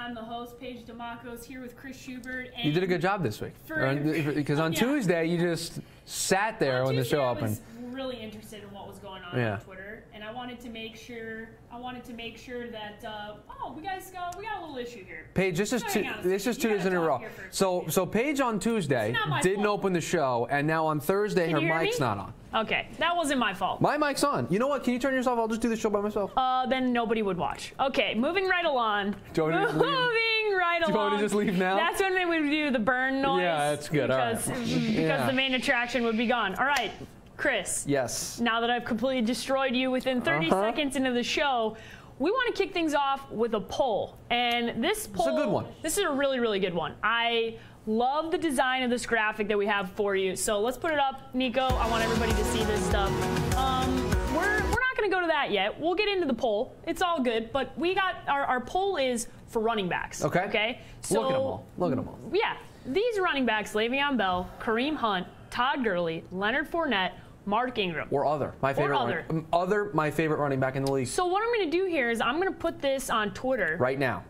I'm the host, Paige DeMacos, here with Chris Schubert. And you did a good job this week. Because on Tuesday, you just sat there when the show opened. I was really interested in what was going on Twitter, and I wanted to make sure that we got a little issue here. Paige, this is two days in a row. So Paige on Tuesday didn't open the show, and now on Thursday her mic's not on. Okay, that wasn't my fault. My mic's on. You know what? Can you turn yours off? I'll just do the show by myself. Then nobody would watch. Okay, moving right along. Do you want me to just leave now? That's when we would do the burn noise. Yeah, that's good. Because the main attraction would be gone. All right, Chris. Yes. Now that I've completely destroyed you within 30 seconds into the show, we want to kick things off with a poll. And this poll... It's a good one. This is a really, really good one. I love the design of this graphic that we have for you. So let's put it up. Nico, I want everybody to see this stuff. We're not going to go to that yet. We'll get into the poll. It's all good. But we got... Our poll is for running backs. Okay. So, Look at them all. Yeah. These running backs, Le'Veon Bell, Kareem Hunt, Todd Gurley, Leonard Fournette, Mark Ingram. Or other. My favorite running back in the league. So what I'm going to do here is I'm going to put this on Twitter. Right now.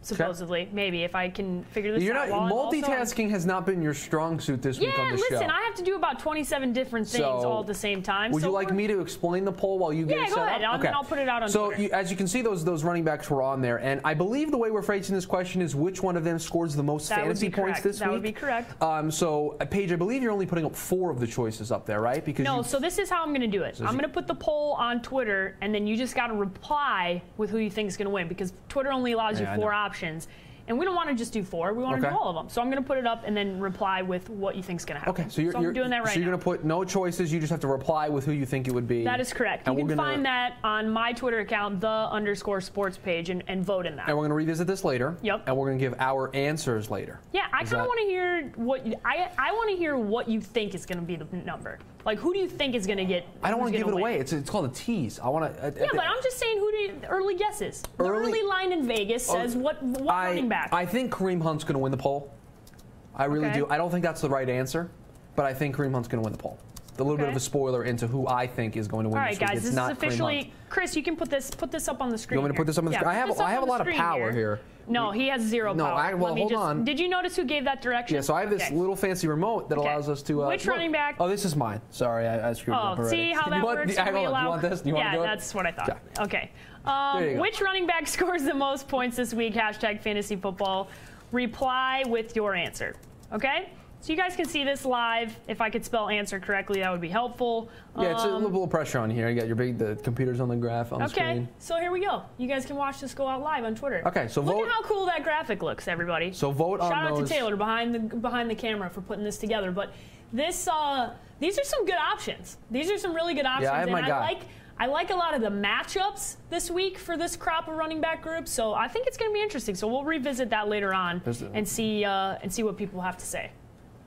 Supposedly, maybe, if I can figure this out. Multitasking has not been your strong suit this week on the show. Yeah, listen, I have to do about 27 different things all at the same time. Would you like me to explain the poll while you get it set up? Yeah, go ahead. I'll put it out on Twitter. So, as you can see, those running backs were on there. And I believe the way we're phrasing this question is which one of them scores the most fantasy points this week? That would be correct. So, Paige, I believe you're only putting up 4 of the choices up there, right? No, so this is how I'm going to do it. I'm going to put the poll on Twitter, and then you just got to reply with who you think is going to win, because Twitter only allows you 4 options. And we don't want to just do 4. We want to do all of them. So I'm going to put it up and then reply with what you think is going to happen. Okay, so you're doing that right now. So you're going to put no choices. You just have to reply with who you think it would be. That is correct. You can find that on my Twitter account, _sports page, and vote in that. And we're going to revisit this later. Yep. And we're going to give our answers later. Yeah, I kind of want to hear what I want to hear what you think is going to be the number. Like, who do you think is going to get? I don't want to give it away. It's called a tease. I want to. Yeah, but I'm just saying early guesses. The early line in Vegas says what running back. I think Kareem Hunt's going to win the poll. I really do. I don't think that's the right answer, but I think Kareem Hunt's going to win the poll. A little bit of a spoiler into who I think is going to win this week. All right, guys, this is officially... Chris, you can put this up on the screen. You want me to put this up on the screen? I have a lot of power here. No, he has 0 power. No, hold on. Did you notice who gave that direction? Yeah, so I have this little fancy remote that allows us to... Which running back? Oh, this is mine. Sorry, I screwed it up already. See how that works? Do you want this? Do you want to do it? Yeah, that's what I thought. Okay. There you go. Which running back scores the most points this week? #fantasyfootball. Reply with your answer. Okay? So you guys can see this live. If I could spell answer correctly, that would be helpful. Yeah, it's a little pressure on here. You got the computer's on the graph on the screen. Okay, so here we go. You guys can watch this go out live on Twitter. Okay, so look at how cool that graphic looks, everybody. So vote on those. Shout out to Taylor behind the camera for putting this together. But these are some good options. These are some really good options. Yeah, I have my guy. I like a lot of the matchups this week for this crop of running back group, so I think it's going to be interesting. So we'll revisit that later on and see what people have to say.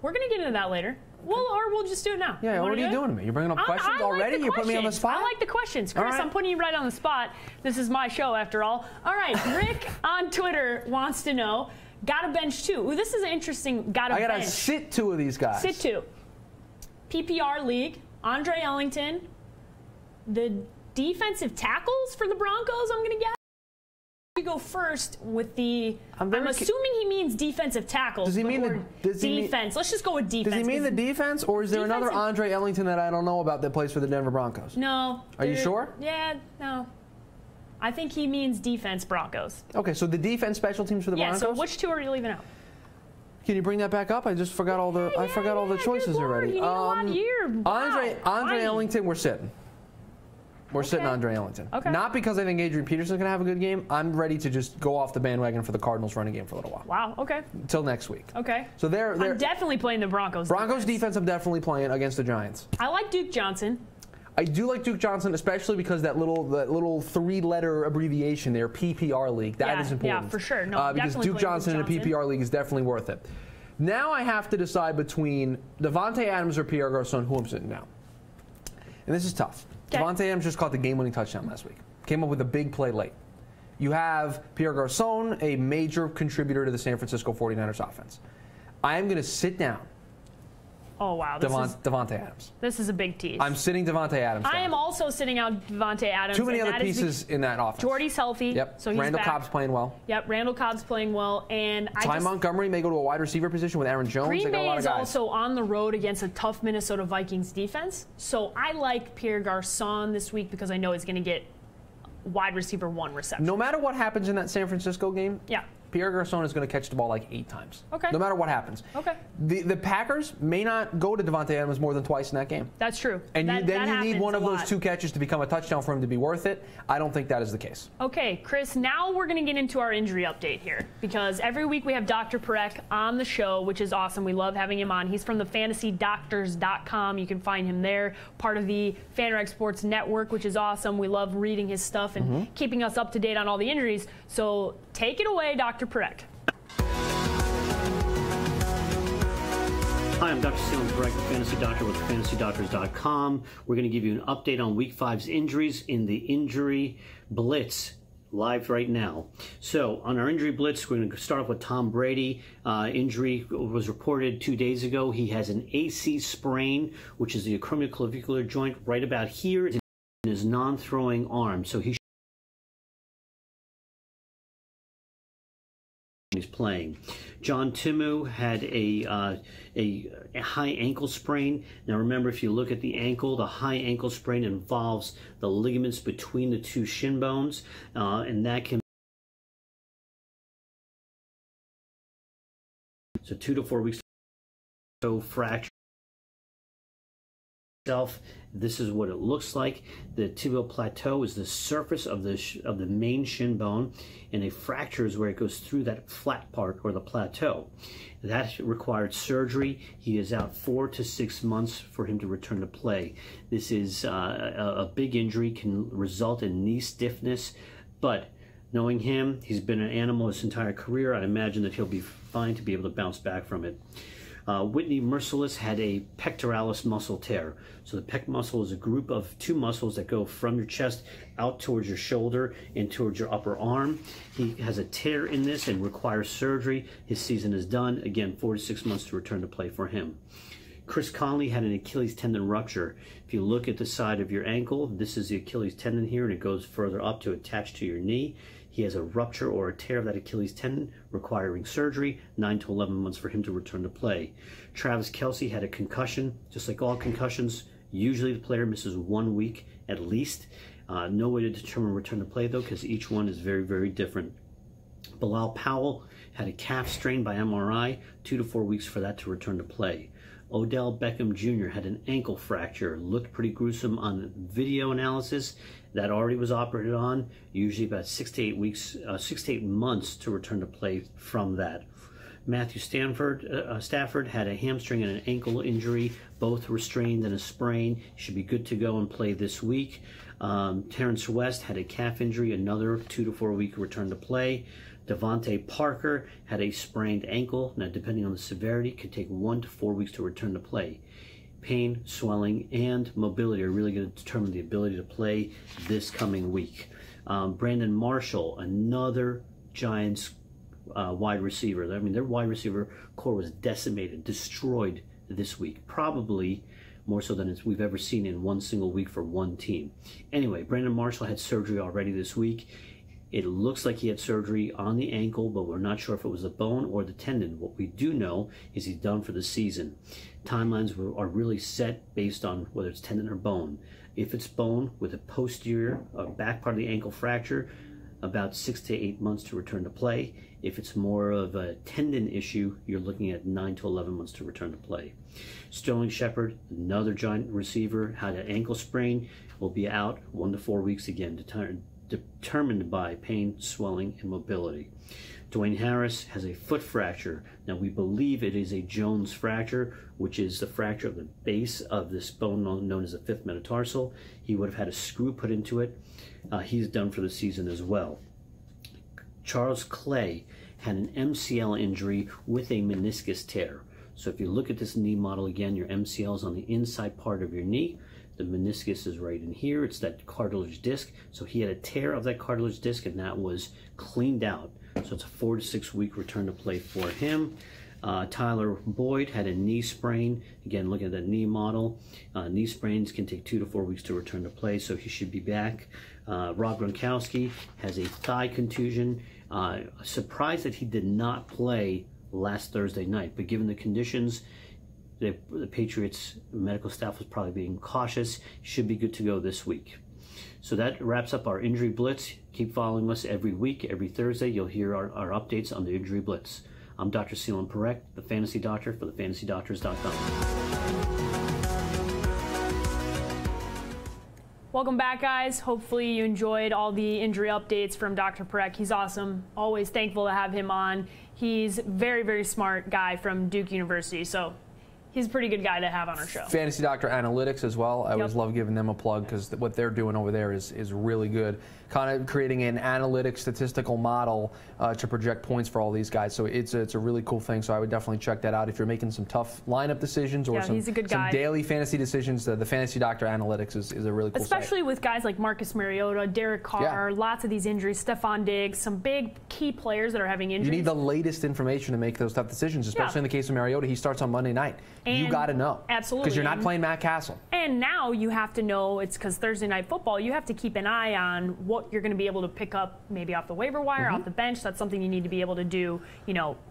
We're going to get into that later. Or we'll just do it now. Yeah, what are you doing to me? You're bringing up questions already? You're putting me on the spot? I like the questions. Chris, I'm putting you right on the spot. This is my show, after all. All right, Rick on Twitter wants to know, got to bench 2. Ooh, this is an interesting bench. I got to sit 2 of these guys. Sit 2. PPR league, Andre Ellington, the defensive tackles for the Broncos, I'm going to guess. We go first with the... I'm assuming he means defensive tackles. Does he mean defense? Let's just go with defense. Does he mean the defense, or is there another Andre Ellington that I don't know about that plays for the Denver Broncos? No. Are you sure? Yeah, no. I think he means defense Broncos. Okay, so the defense special teams for the Broncos? Yeah, so which 2 are you leaving out? Can you bring that back up? I just forgot all the all the choices already. You need a lot here. Andre Ellington, we're sitting. We're sitting Andre Ellington. Okay. Not because I think Adrian Peterson's going to have a good game. I'm ready to just go off the bandwagon for the Cardinals running game for a little while. Wow, okay. Until next week. Okay. So I'm definitely playing the Broncos. Broncos defense I'm definitely playing against the Giants. I like Duke Johnson. I do like Duke Johnson, especially because that little 3-letter abbreviation there, PPR league, that is important. Yeah, for sure. No, because Duke Johnson in a PPR league is definitely worth it. Now I have to decide between Devontae Adams or Pierre Garçon, who I'm sitting down. And this is tough. Devontae Adams just caught the game-winning touchdown last week. Came up with a big play late. You have Pierre Garçon, a major contributor to the San Francisco 49ers offense. I am going to sit down Oh, wow. Davante Adams. This is a big tease. I'm sitting Davante Adams down. I am also sitting out Davante Adams. Too many other pieces in that offense. Jordy's healthy. Yep. So he's Randall back. Cobb's playing well. Yep, Randall Cobb's playing well. And Montgomery may go to a wide receiver position with Aaron Jones. Green They got a Bay lot of is guys. also on the road against a tough Minnesota Vikings defense. So I like Pierre Garçon this week because I know he's going to get wide receiver 1 reception. No matter what happens in that San Francisco game, yeah, Pierre Garçon is going to catch the ball like 8 times. Okay. No matter what happens. Okay. The Packers may not go to Davante Adams more than twice in that game. That's true. And then you need one of those lot. 2 catches to become a touchdown for him to be worth it. I don't think that is the case. Okay, Chris, now we're going to get into our injury update here because every week we have Dr. Perek on the show, which is awesome. We love having him on. He's from the fantasydoctors.com. You can find him there, part of the FanRag Sports Network, which is awesome. We love reading his stuff and keeping us up to date on all the injuries. So take it away, Dr. Perek. Hi, I'm Dr. Salem Perek, the Fantasy Doctor with fantasydoctors.com. We're going to give you an update on Week 5's injuries in the Injury Blitz live right now. So on our Injury Blitz, we're going to start off with Tom Brady. Injury was reported 2 days ago. He has an AC sprain, which is the acromioclavicular joint right about here in his non-throwing arm. So he's playing. John Timu had a high ankle sprain. Now remember, if you look at the ankle, the high ankle sprain involves the ligaments between the 2 shin bones, and that can so 2 to 4 weeks. So fracture. This is what it looks like. The tibial plateau is the surface of the main shin bone, and a fracture is where it goes through that flat part or the plateau. That required surgery. He is out 4 to 6 months for him to return to play. This is a big injury, can result in knee stiffness, but knowing him, he's been an animal his entire career. I imagine that he'll be fine to be able to bounce back from it. Whitney Merciless had a pectoralis muscle tear. So the pec muscle is a group of 2 muscles that go from your chest out towards your shoulder and towards your upper arm. He has a tear in this and requires surgery. His season is done. Again, 4 to 6 months to return to play for him. Chris Conley had an Achilles tendon rupture. If you look at the side of your ankle, this is the Achilles tendon here, and it goes further up to attach to your knee. He has a rupture or a tear of that Achilles tendon requiring surgery, 9 to 11 months for him to return to play. Travis Kelce had a concussion. Just like all concussions, usually the player misses 1 week at least. No way to determine return to play, though, because each one is very, very different. Bilal Powell had a calf strain by MRI, 2 to 4 weeks for that to return to play. Odell Beckham Jr. had an ankle fracture, looked pretty gruesome on video analysis. That already was operated on, usually about 6 to 8 weeks, 6 to 8 months to return to play from that. Matthew Stafford had a hamstring and an ankle injury, both restrained and a sprain. Should be good to go and play this week. Terrence West had a calf injury, another 2 to 4 week return to play. Devontae Parker had a sprained ankle. Now, depending on the severity, could take 1 to 4 weeks to return to play. Pain, swelling, and mobility are really going to determine the ability to play this coming week. Brandon Marshall, another Giants wide receiver. I mean, their wide receiver core was decimated, destroyed this week. Probably more so than we've ever seen in one single week for one team. Anyway, Brandon Marshall had surgery already this week. It looks like he had surgery on the ankle, but we're not sure if it was the bone or the tendon. What we do know is he's done for the season. Timelines are really set based on whether it's tendon or bone. If it's bone with a posterior or back part of the ankle fracture, about 6 to 8 months to return to play. If it's more of a tendon issue, you're looking at 9 to 11 months to return to play. Sterling Shepard, another Giant receiver, had an ankle sprain, will be out 1 to 4 weeks again, determined by pain, swelling, and mobility. Dwayne Harris has a foot fracture. Now, we believe it is a Jones fracture, which is the fracture of the base of this bone known as the fifth metatarsal. He would have had a screw put into it. He's done for the season as well. Charles Clay had an MCL injury with a meniscus tear. So if you look at this knee model again, your MCL is on the inside part of your knee. The meniscus is right in here. It's that cartilage disc. So he had a tear of that cartilage disc, and that was cleaned out. So it's a 4 to 6 week return to play for him. Tyler Boyd had a knee sprain. Again, looking at that knee model, knee sprains can take 2 to 4 weeks to return to play, so he should be back. Rob Gronkowski has a thigh contusion. Surprised that he did not play last Thursday night, but given the conditions, the Patriots medical staff was probably being cautious. Should be good to go this week. So that wraps up our Injury Blitz. Keep following us every week. Every Thursday, you'll hear our updates on the Injury Blitz. I'm Dr. Seelan Parekh, the Fantasy Doctor for thefantasydoctors.com. Welcome back, guys. Hopefully you enjoyed all the injury updates from Dr. Parekh. He's awesome. Always thankful to have him on. He's a very, very smart guy from Duke University, so he's a pretty good guy to have on our show. Fantasy Doctor Analytics as well. I always love giving them a plug because what they're doing over there is really good. Kind of creating an analytic statistical model to project points for all these guys. So it's a really cool thing. So I would definitely check that out if you're making some tough lineup decisions or some daily fantasy decisions. The Fantasy Doctor Analytics is a really cool Especially site. with guys like Marcus Mariota, Derek Carr, lots of these injuries, Stephon Diggs, some big key players that are having injuries. You need the latest information to make those tough decisions, especially in the case of Mariota. He starts on Monday night. And you got to know. Absolutely. Because you're not playing Matt Castle. And now you have to know, it's because Thursday Night Football, you have to keep an eye on what you're going to be able to pick up maybe off the waiver wire, off the bench. That's something you need to be able to do,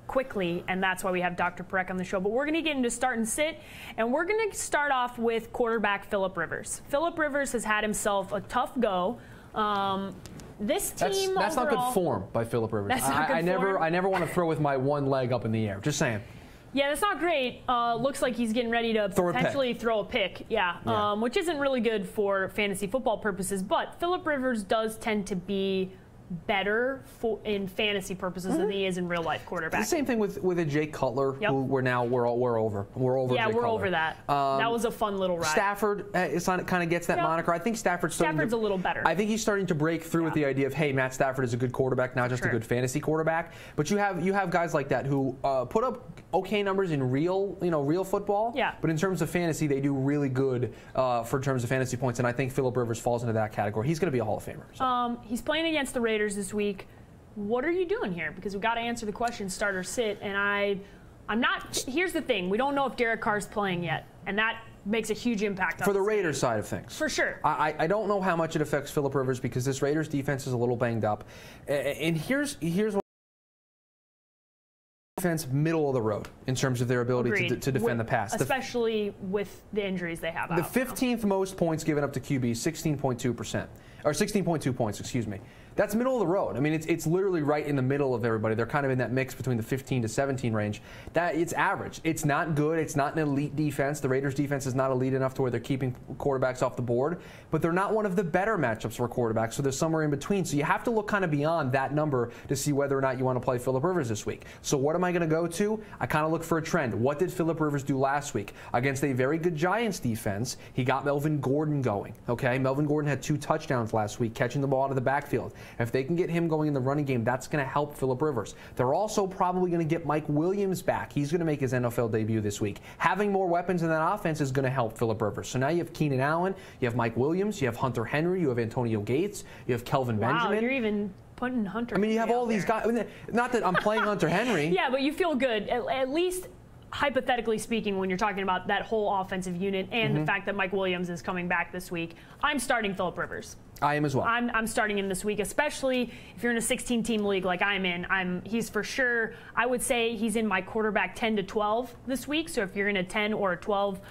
quickly, and that's why we have Dr. Parekh on the show. But we're going to get into start and sit, and we're going to start off with quarterback Phillip Rivers. Phillip Rivers has had himself a tough go. This team that's not good form by Phillip Rivers. I never want to throw with my one leg up in the air. Just saying. Yeah, that's not great. Looks like he's getting ready to potentially throw a pick. Yeah. Which isn't really good for fantasy football purposes. But Phillip Rivers does tend to be better in fantasy purposes than he is in real life quarterback. The same thing with a Jake Cutler, who we're over. We're over. Yeah, Jake we're Cutler. over that. That was a fun little ride. Stafford kind of gets that moniker. I think Stafford's a little better. I think he's starting to break through with the idea of, hey, Matt Stafford is a good quarterback, not just a good fantasy quarterback. But you have guys like that who put up okay numbers in real football. Yeah. But in terms of fantasy, they do really good for terms of fantasy points, and I think Phillip Rivers falls into that category. He's going to be a Hall of Famer. So. He's playing against the Raiders this week. What are you doing here? Because we've got to answer the question, start or sit. And I'm not. Here's the thing: we don't know if Derek Carr's playing yet, and that makes a huge impact for the Raiders side of things. For sure. I don't know how much it affects Phillip Rivers because this Raiders defense is a little banged up. And here's what. Defense middle of the road in terms of their ability to defend the pass, especially with the injuries they have. The 15th most points given up to QB, 16.2%, or 16.2 points. Excuse me. That's middle of the road. I mean, it's literally right in the middle of everybody. They're kind of in that mix between the 15 to 17 range. It's average. It's not good. It's not an elite defense. The Raiders' defense is not elite enough to where they're keeping quarterbacks off the board, but they're not one of the better matchups for quarterbacks, so there's somewhere in between. So you have to look kind of beyond that number to see whether or not you want to play Phillip Rivers this week. So what am I going to go to? I kind of look for a trend. What did Phillip Rivers do last week? Against a very good Giants defense, he got Melvin Gordon going. Okay, Melvin Gordon had 2 touchdowns last week, catching the ball out of the backfield. If they can get him going in the running game, that's going to help Phillip Rivers. They're also probably going to get Mike Williams back. He's going to make his NFL debut this week. Having more weapons in that offense is going to help Phillip Rivers. So now you have Keenan Allen, you have Mike Williams, you have Hunter Henry, you have Antonio Gates, you have Kelvin Benjamin. Wow, you're even putting Hunter. I mean, you have all these guys. I mean, not that I'm playing Hunter Henry. Yeah, but you feel good. At least hypothetically speaking, when you're talking about that whole offensive unit and the fact that Mike Williams is coming back this week, I'm starting Phillip Rivers. I am as well. I'm starting him this week, especially if you're in a 16-team league like I'm in. He's for sure, I would say he's in my quarterback 10 to 12 this week. So if you're in a 10 or a 12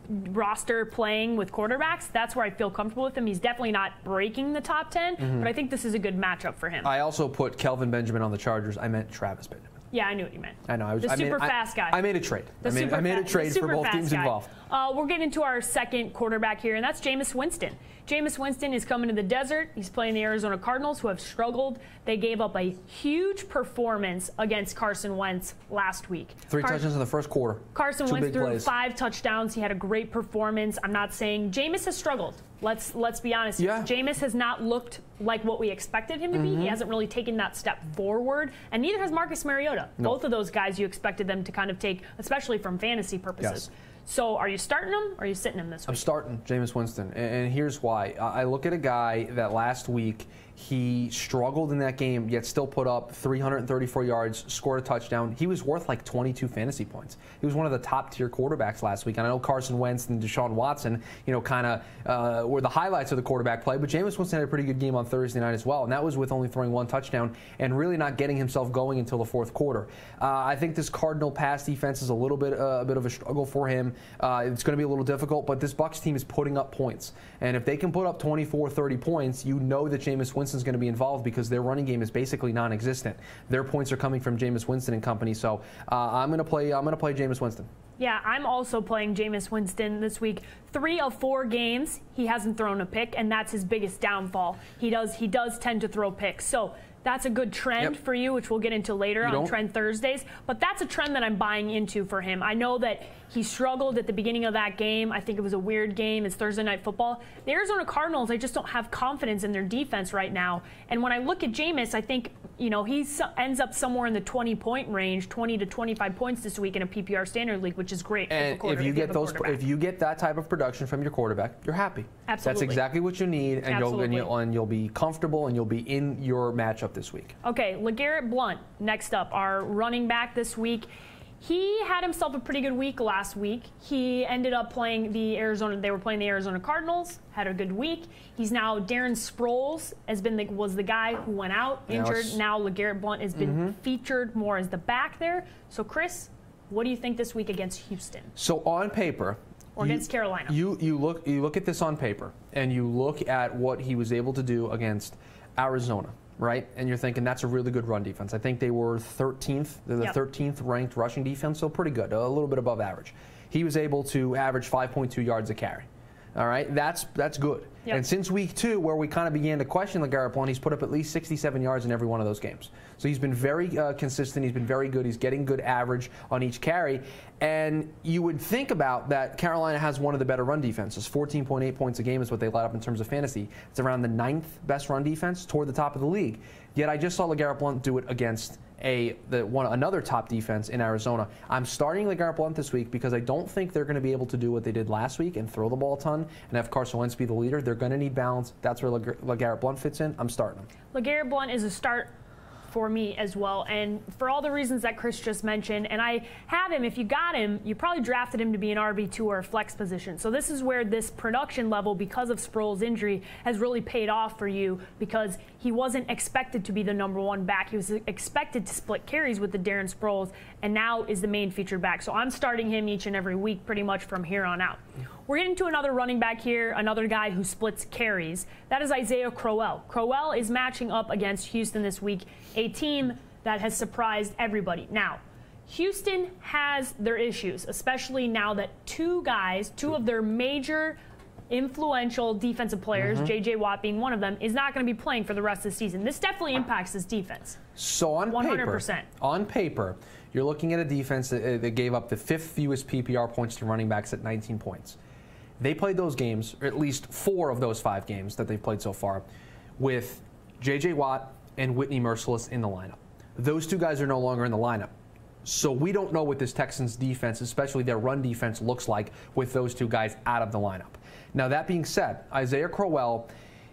roster playing with quarterbacks, that's where I feel comfortable with him. He's definitely not breaking the top 10, but I think this is a good matchup for him. I also put Kelvin Benjamin on the Chargers. I meant Travis Benjamin. Yeah, I knew what you meant. I know. The super fast guy. I made a trade. I made a trade for both teams involved. We're getting into our second quarterback here, and that's Jameis Winston. Jameis Winston is coming to the desert. He's playing the Arizona Cardinals, who have struggled. They gave up a huge performance against Carson Wentz last week. 3 touchdowns in the first quarter. Carson Wentz threw 5 touchdowns. He had a great performance. I'm not saying Jameis has struggled. Let's be honest. Yeah. Jameis has not looked like what we expected him to be. He hasn't really taken that step forward, and neither has Marcus Mariota. No. Both of those guys you expected them to kind of take, especially from fantasy purposes. Yes. So are you starting him or are you sitting him this week? I'm starting Jameis Winston, and here's why. I look at a guy that last week He struggled in that game, yet still put up 334 yards, scored a touchdown. He was worth like 22 fantasy points. He was one of the top-tier quarterbacks last week. And I know Carson Wentz and Deshaun Watson, kind of were the highlights of the quarterback play, but Jameis Winston had a pretty good game on Thursday night as well, and that was with only throwing one touchdown and really not getting himself going until the fourth quarter. I think this Cardinal pass defense is a bit of a struggle for him. It's going to be a little difficult, but this Bucs team is putting up points. And if they can put up 24, 30 points, you know that Jameis Winston's going to be involved because their running game is basically non-existent. Their points are coming from Jameis Winston and company. So I'm going to play Jameis Winston. Yeah, I'm also playing Jameis Winston this week. 3 of 4 games, he hasn't thrown a pick, and that's his biggest downfall. He does tend to throw picks. So that's a good trend for you, which we'll get into later on Trend Thursdays. But that's a trend that I'm buying into for him. I know that he struggled at the beginning of that game. I think it was a weird game. It's Thursday Night Football. The Arizona Cardinals, I just don't have confidence in their defense right now. And when I look at Jameis, I think, he ends up somewhere in the 20-point range, 20 to 25 points this week in a PPR standard league, which is great. And if you get that type of production from your quarterback, you're happy. Absolutely. That's exactly what you need, and you'll be comfortable and you'll be in your matchup this week. Okay, LeGarrette Blount, next up, our running back this week. He had himself a pretty good week last week. He ended up playing they were playing the Arizona Cardinals, had a good week. He's now, Darren Sproles was the guy who went out injured. Now LeGarrette Blount has been featured more as the back there. So Chris, what do you think this week against Houston? So on paper, or against Carolina. You look at this on paper, and you look at what he was able to do against Arizona, right? And you're thinking that's a really good run defense. I think they were 13th. They're the 13th ranked rushing defense, so pretty good, a little bit above average. He was able to average 5.2 yards a carry. All right, that's good. Yep. And since week 2, where we kind of began to question LeGarrette Blount, he's put up at least 67 yards in every one of those games. So he's been very consistent. He's been very good. He's getting good average on each carry. And you would think about that Carolina has one of the better run defenses. 14.8 points a game is what they let up in terms of fantasy. It's around the 9th best run defense toward the top of the league. Yet I just saw LeGarrette Blount do it against another top defense in Arizona. I'm starting LeGarrette Blount this week because I don't think they're going to be able to do what they did last week and throw the ball a ton and have Carson Wentz be the leader. They're going to need balance. That's where LeGarrette Blount fits in. I'm starting him. LeGarrette Blount is a start for me as well, and for all the reasons that Chris just mentioned. And I have him. If you got him, you probably drafted him to be an RB2 or a flex position. So this is where this production level, because of Sproles' injury, has really paid off for you, because he wasn't expected to be the #1 back. He was expected to split carries with the Darren Sproles, and now is the main featured back. So I'm starting him each and every week pretty much from here on out. We're getting to another running back here, another guy who splits carries. That is Isaiah Crowell. Crowell is matching up against Houston this week, a team that has surprised everybody. Now, Houston has their issues, especially now that two of their major influential defensive players, J.J. Watt being one of them, is not going to be playing for the rest of the season. This definitely impacts this defense. So on 100%. On paper, you're looking at a defense that gave up the 5th fewest PPR points to running backs at 19 points. They played those games, or at least 4 of those 5 games that they've played so far, with J.J. Watt and Whitney Merciless in the lineup. Those 2 guys are no longer in the lineup. So we don't know what this Texans defense, especially their run defense, looks like with those 2 guys out of the lineup. Now, that being said, Isaiah Crowell,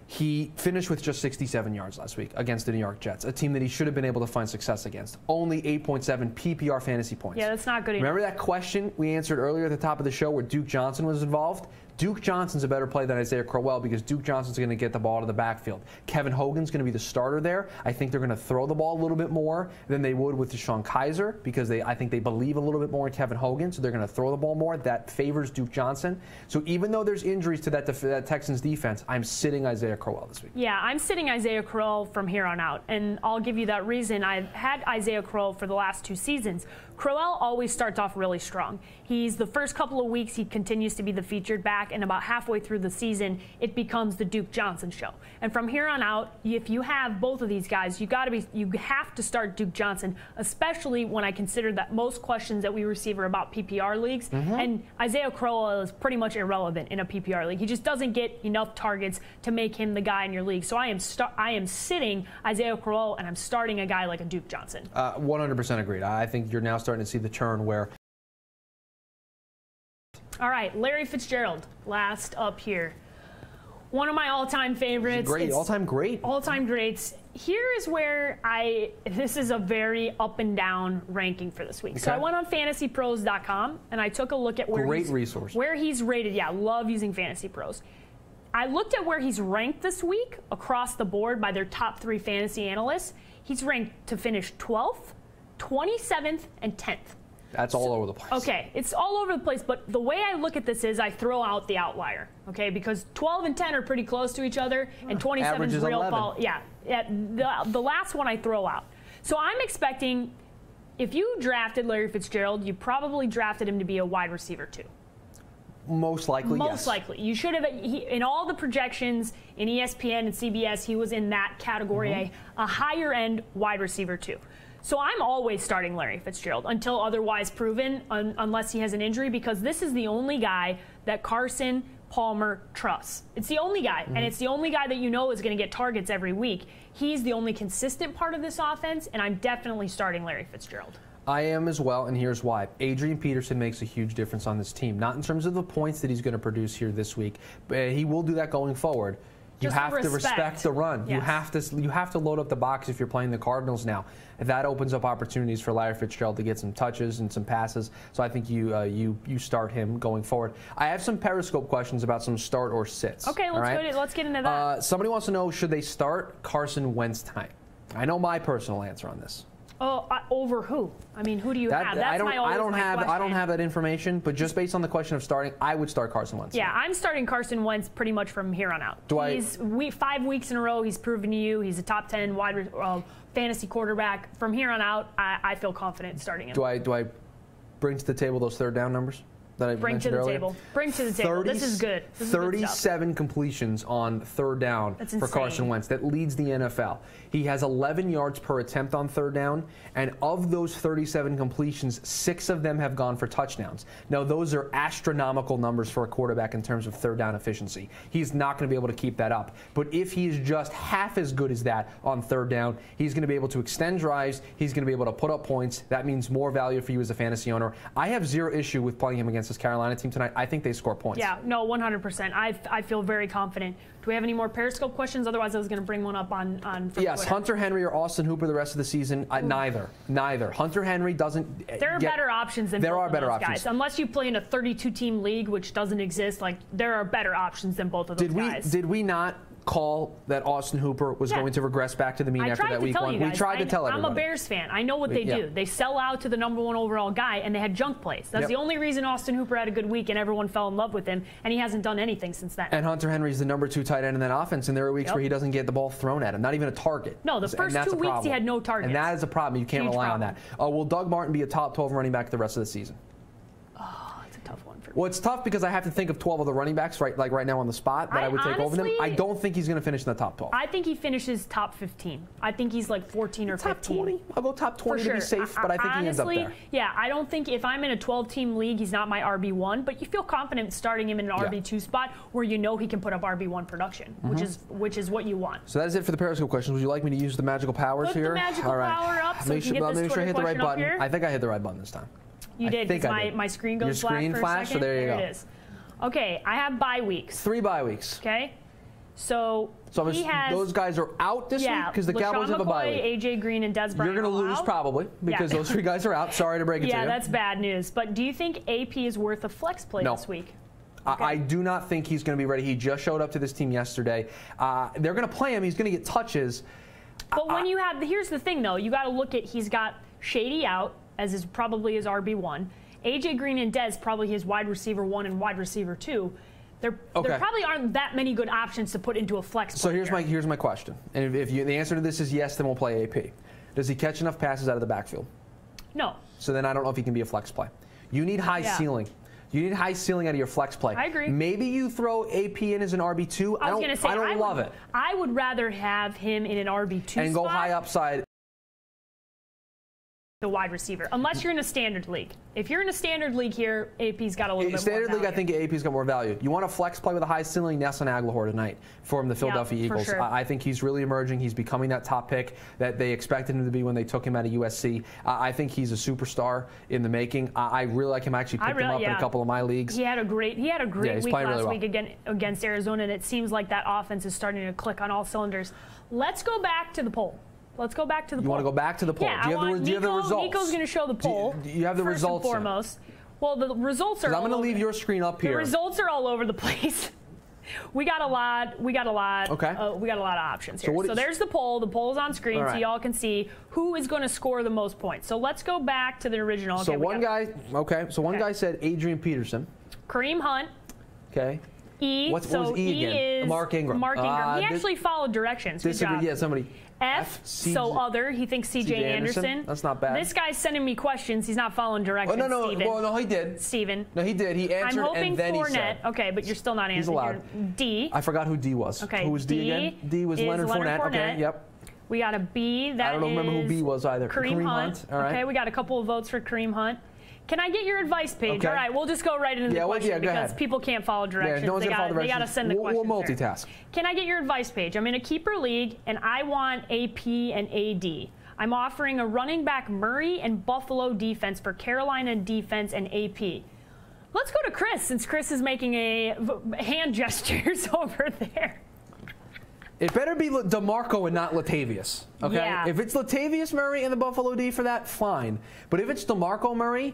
he finished with just 67 yards last week against the New York Jets, a team that he should have been able to find success against. Only 8.7 PPR fantasy points. Yeah, that's not good enough. Remember that question we answered earlier at the top of the show where Duke Johnson was involved? Duke Johnson's a better play than Isaiah Crowell because Duke Johnson's going to get the ball to the backfield. Kevin Hogan's going to be the starter there. I think they're going to throw the ball a little bit more than they would with DeShone Kizer because I think they believe a little bit more in Kevin Hogan, so they're going to throw the ball more. That favors Duke Johnson. So even though there's injuries to that Texans defense, I'm sitting Isaiah Crowell this week. Yeah, I'm sitting Isaiah Crowell from here on out, and I'll give you that reason. I've had Isaiah Crowell for the last 2 seasons. Crowell always starts off really strong. He's the first couple of weeks, he continues to be the featured back, and about halfway through the season, it becomes the Duke Johnson show. And from here on out, if you have both of these guys, you have to start Duke Johnson, especially when I consider that most questions that we receive are about PPR leagues, and Isaiah Crowell is pretty much irrelevant in a PPR league. He just doesn't get enough targets to make him the guy in your league. So I am sitting Isaiah Crowell, and I'm starting a guy like a Duke Johnson. 100% agreed. I think you're now starting to see the turn where. All right, Larry Fitzgerald, last up here. One of my all-time favorites. Great, all-time great. All-time greats. Here is where this is a very up and down ranking for this week. Okay. So I went on fantasypros.com and I took a look at where he's rated. Yeah, love using Fantasy Pros. I looked at where he's ranked this week across the board by their top 3 fantasy analysts. He's ranked to finish 12th, 27th, and 10th. That's all over the place. Okay, it's all over the place, but the way I look at this is I throw out the outlier, okay? Because 12 and 10 are pretty close to each other, and 27 is real fall. Yeah, the last one I throw out. So I'm expecting, if you drafted Larry Fitzgerald, you probably drafted him to be a wide receiver 2. Most likely, yes. Most likely. You should have, in all the projections in ESPN and CBS, he was in that category, a higher end wide receiver 2. So I'm always starting Larry Fitzgerald until otherwise proven, unless he has an injury, because this is the only guy that Carson Palmer trusts. It's the only guy, and it's the only guy that you know is going to get targets every week. He's the only consistent part of this offense, and I'm definitely starting Larry Fitzgerald. I am as well, and here's why. Adrian Peterson makes a huge difference on this team. Not in terms of the points that he's going to produce here this week, but he will do that going forward. You have to respect the run. Yes. You have to load up the box if you're playing the Cardinals now. That opens up opportunities for Larry Fitzgerald to get some touches and some passes. So I think you start him going forward. I have some Periscope questions about some start or sits. Okay, let's get into that. Somebody wants to know, should they start Carson Wentz tonight? I know my personal answer on this. Oh, over who? I mean, who do you have? That's I don't have that information, but just based on the question of starting, I would start Carson Wentz. Yeah, I'm starting Carson Wentz pretty much from here on out. 5 weeks in a row, he's proven to you he's a top 10 fantasy quarterback. From here on out, I feel confident starting him. Do I bring to the table those third down numbers that I mentioned earlier? Bring to the table. This is good. 37 completions on third down for Carson Wentz. That leads the NFL. He has 11 yards per attempt on third down, and of those 37 completions, 6 of them have gone for touchdowns. Now, those are astronomical numbers for a quarterback in terms of third down efficiency. He's not going to be able to keep that up. But if he's just half as good as that on third down, he's going to be able to extend drives. He's going to be able to put up points. That means more value for you as a fantasy owner. I have zero issue with playing him against this Carolina team tonight. I think they score points. Yeah, no, 100%. I feel very confident. Do we have any more Periscope questions? Otherwise, I was going to bring one up on Yes, Twitter. Hunter Henry or Austin Hooper the rest of the season? Neither. Hunter Henry doesn't. There are better options than both of those guys. Unless you play in a 32-team league, which doesn't exist, there are better options than both of those guys. Did we not call that Austin Hooper was going to regress back to the mean after that week 1? We tried to tell everybody. I'm a Bears fan. I know what they do. They sell out to the #1 overall guy, and they had junk plays. That's the only reason Austin Hooper had a good week, and everyone fell in love with him, and he hasn't done anything since then. And Hunter Henry's the #2 tight end in that offense, and there are weeks where he doesn't get the ball thrown at him, not even a target. No, the first 2 weeks he had no targets. And that is a problem. You can't rely on that. Will Doug Martin be a top 12 running back the rest of the season? Well, it's tough because I have to think of 12 other running backs right now on the spot that I would take over them. I don't think he's going to finish in the top 12. I think he finishes top 15. I think he's like 14 or 15. Top 20? I'll go top 20 to be safe, but I think he ends up there. Yeah, I don't think if I'm in a 12-team league, he's not my RB1, but you feel confident starting him in an RB2 spot where you know he can put up RB1 production, which is what you want. So that is it for the Periscope questions. Would you like me to use the magical powers here? Put the magical power up so you can get this Twitter question up here. I think I hit the right button this time. You did, because my screen goes black for a second. So there you go. It is. Okay, I have bye weeks. 3 bye weeks. Okay, so he has, those guys are out this week because the Cowboys have a bye week. AJ Green and Des Bryant. You're going to lose probably because those 3 guys are out. Sorry to break it to you. Yeah, that's bad news. But do you think AP is worth a flex play this week? Okay. I do not think he's going to be ready. He just showed up to this team yesterday. They're going to play him. He's going to get touches. But when you have, here's the thing though, you got to look at, he's got Shady out as is probably his RB1. AJ Green and Dez probably his wide receiver 1 and wide receiver 2. There probably aren't that many good options to put into a flex. So here's my question, and if the answer to this is yes, then we'll play AP. Does he catch enough passes out of the backfield? No. So then I don't know if he can be a flex play. You need high ceiling. You need high ceiling out of your flex play. I agree. Maybe you throw AP in as an RB2. I don't love it. I would rather have him in an RB2 and spot go high upside. the wide receiver, unless you're in a standard league. If you're in a standard league here, AP's got a little bit more Standard league, value. I think AP's got more value. You want a flex play with a high ceiling, Nelson Aguilar tonight from the Philadelphia Eagles. For sure. I think he's really emerging. He's becoming that top pick that they expected him to be when they took him out of USC. I think he's a superstar in the making. I really like him. I actually picked him up in a couple of my leagues. He had a great week last week well. against Arizona, and it seems like that offense is starting to click on all cylinders. Let's go back to the poll. Let's go back to the poll. You want to go back to the poll? Yeah, do you have the results? Nico's going to show the poll. Do you have the first results? And foremost. Well, the results are. I'm going to leave your screen up here. The results are all over the place. We got a lot. Okay. We got a lot of options here. So there's the poll. The poll is on screen, so y'all can see who is going to score the most points. So let's go back to the original. So one guy said Adrian Peterson. Kareem Hunt. Okay. What was E again? Is Mark Ingram. He actually followed directions. Good job. Yeah, somebody. Other. He thinks C.J. Anderson. That's not bad. This guy's sending me questions. He's not following directions. Oh, no. Steven. Well, no, he did. Steven. No, he did. He answered, I'm hoping and then Fournette. he said. Okay, but you're still not answering. He's allowed. D. I forgot who D was. Okay. Who was D again? D was Leonard Fournette. Okay, yep. We got a B. That I don't remember who B was either. Kareem Hunt. All right. Okay, we got a couple of votes for Kareem Hunt. Can I get your advice page? Okay. All right, we'll just go right into the question because people can't follow directions. Yeah, no one's gonna follow directions. They got to send the questions. We'll multitask. Can I get your advice page? I'm in a keeper league, and I want AP and AD. I'm offering a running back Murray and Buffalo defense for Carolina defense and AP. Let's go to Chris, since Chris is making a hand gestures over there. It better be DeMarco and not Latavius, okay? Yeah. If it's Latavius Murray and the Buffalo D for that, fine. But if it's DeMarco Murray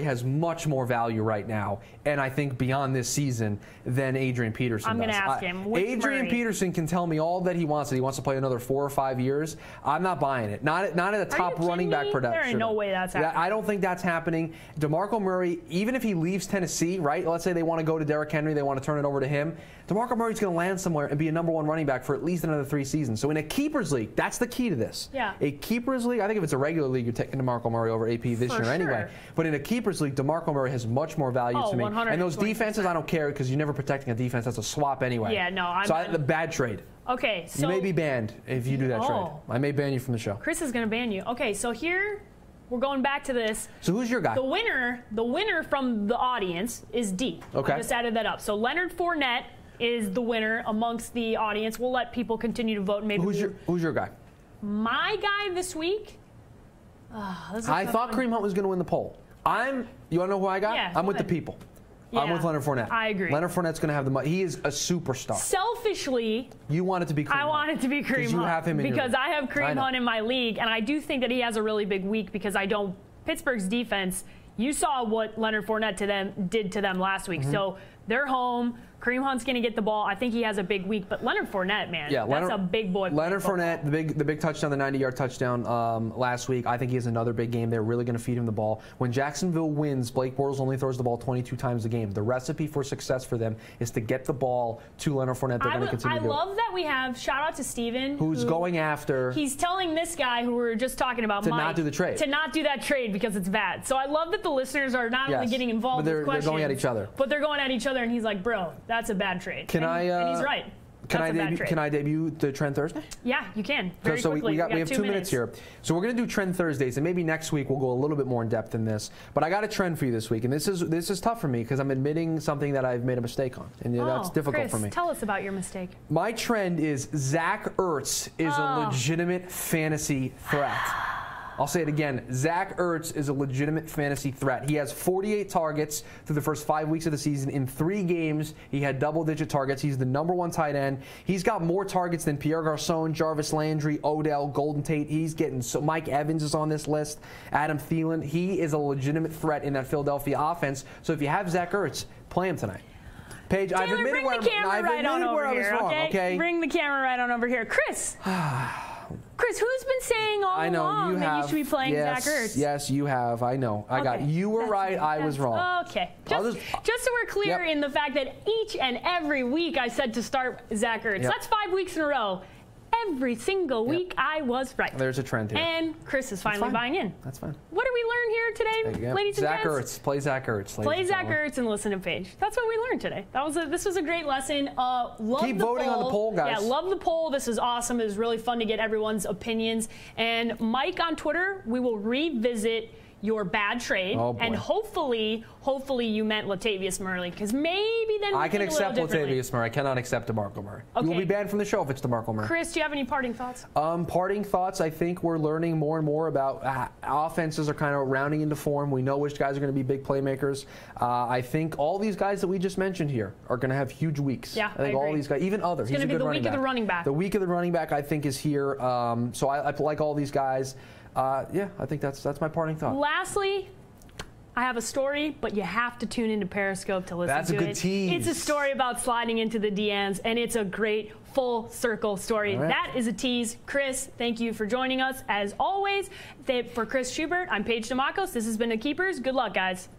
has much more value right now, and I think beyond this season, than Adrian Peterson I'm does. going to ask him. Which Adrian Murray? Peterson can tell me all that he wants. That he wants to play another 4 or 5 years. I'm not buying it. Not at a top running back production. There ain't no way that's happening. I don't think that's happening. DeMarco Murray, even if he leaves Tennessee, right? Let's say they want to go to Derrick Henry, they want to turn it over to him. DeMarco Murray's going to land somewhere and be a #1 running back for at least another 3 seasons. So in a keepers league, that's the key to this. Yeah. A keepers league, I think if it's a regular league, you're taking DeMarco Murray over AP this year anyway. But in a keepers league, DeMarco Murray has much more value to me. 100%. And those defenses, I don't care because you're never protecting a defense. That's a swap anyway. Yeah, no. The bad trade. Okay, so you may be banned if you do that trade. I may ban you from the show. Chris is going to ban you. Okay, so here we're going back to this. So who's your guy? The winner from the audience is D. Okay. I just added that up. So Leonard Fournette is the winner amongst the audience. We'll let people continue to vote. Maybe who's your guy? My guy this week? I thought Kareem Hunt was going to win the poll. You want to know who I got? Yeah, I'm with the people. Yeah, I'm with Leonard Fournette. I agree. Leonard Fournette's going to have the money. He is a superstar. Selfishly, you want it to be Kareem Hunt. I want it to be Kareem Hunt. You have him in your league. I have Kareem Hunt in my league, and I do think that he has a really big week because Pittsburgh's defense, you saw what Leonard Fournette did to them last week. So they're home. Kareem Hunt's going to get the ball. I think he has a big week, but Leonard Fournette, man, that's a big boy. Leonard Fournette, the big touchdown, the 90-yard touchdown last week. I think he has another big game. They're really going to feed him the ball. When Jacksonville wins, Blake Bortles only throws the ball 22 times a game. The recipe for success for them is to get the ball to Leonard Fournette. They're going to continue to do it. I love that we have, shout out to Steven. Who's going after. He's telling this guy who we were just talking about, Mike, not do the trade. To not do that trade because it's bad. So I love that the listeners are not only getting involved with questions. They're going at each other. But they're going at each other, and he's like, bro, that's a bad trade. And he's right. Can I debut the Trend Thursday? Yeah, you can. Very so quickly. we have 2 minutes here. So we're going to do Trend Thursdays, and maybe next week we'll go a little bit more in depth in this. But I got a trend for you this week, and this is tough for me because I'm admitting something that I've made a mistake on, and that's difficult for me. Tell us about your mistake. My trend is Zach Ertz is a legitimate fantasy threat. I'll say it again. Zach Ertz is a legitimate fantasy threat. He has 48 targets through the first 5 weeks of the season. In 3 games, he had double-digit targets. He's the #1 tight end. He's got more targets than Pierre Garçon, Jarvis Landry, Odell, Golden Tate. He's getting Mike Evans is on this list. Adam Thielen. He is a legitimate threat in that Philadelphia offense. So if you have Zach Ertz, play him tonight. Paige, Taylor, I've admitted where I was wrong. Okay. Bring the camera right on over here, Chris. Chris, who's been saying all along that you should be playing Zach Ertz? Yes, you have. I know. You were right. I was wrong. Okay. Just so we're clear in the fact that each and every week I said to start Zach Ertz. That's 5 weeks in a row. every single week I was right. There's a trend here. And Chris is finally buying in. That's fine. What did we learn here today, ladies and Zach gents? Ertz. Play Zach Ertz. Play Zach Ertz and listen to Paige. That's what we learned today. This was a great lesson. Keep voting on the poll, guys. Yeah, love the poll. This is awesome. It was really fun to get everyone's opinions. And Mike on Twitter, we will revisit your bad trade, and hopefully you meant Latavius Murray, because maybe then I can accept Latavius Murray. I cannot accept DeMarco Murray. Okay. You will be banned from the show if it's DeMarco Murray. Chris, do you have any parting thoughts? Parting thoughts. I think we're learning more and more about offenses are kind of rounding into form. We know which guys are going to be big playmakers. I think all these guys that we just mentioned here are going to have huge weeks. Yeah, I think all these guys, even other. It's going to be the week of the running back. The week of the running back, I think, is here. So I like all these guys. Yeah, I think that's my parting thought. Lastly, I have a story, but you have to tune into Periscope to listen to it. That's a good tease. It's a story about sliding into the DMs, and it's a great full circle story. Right. That is a tease. Chris, thank you for joining us. As always, for Chris Schubert, I'm Paige Demakos. This has been The Keepers. Good luck, guys.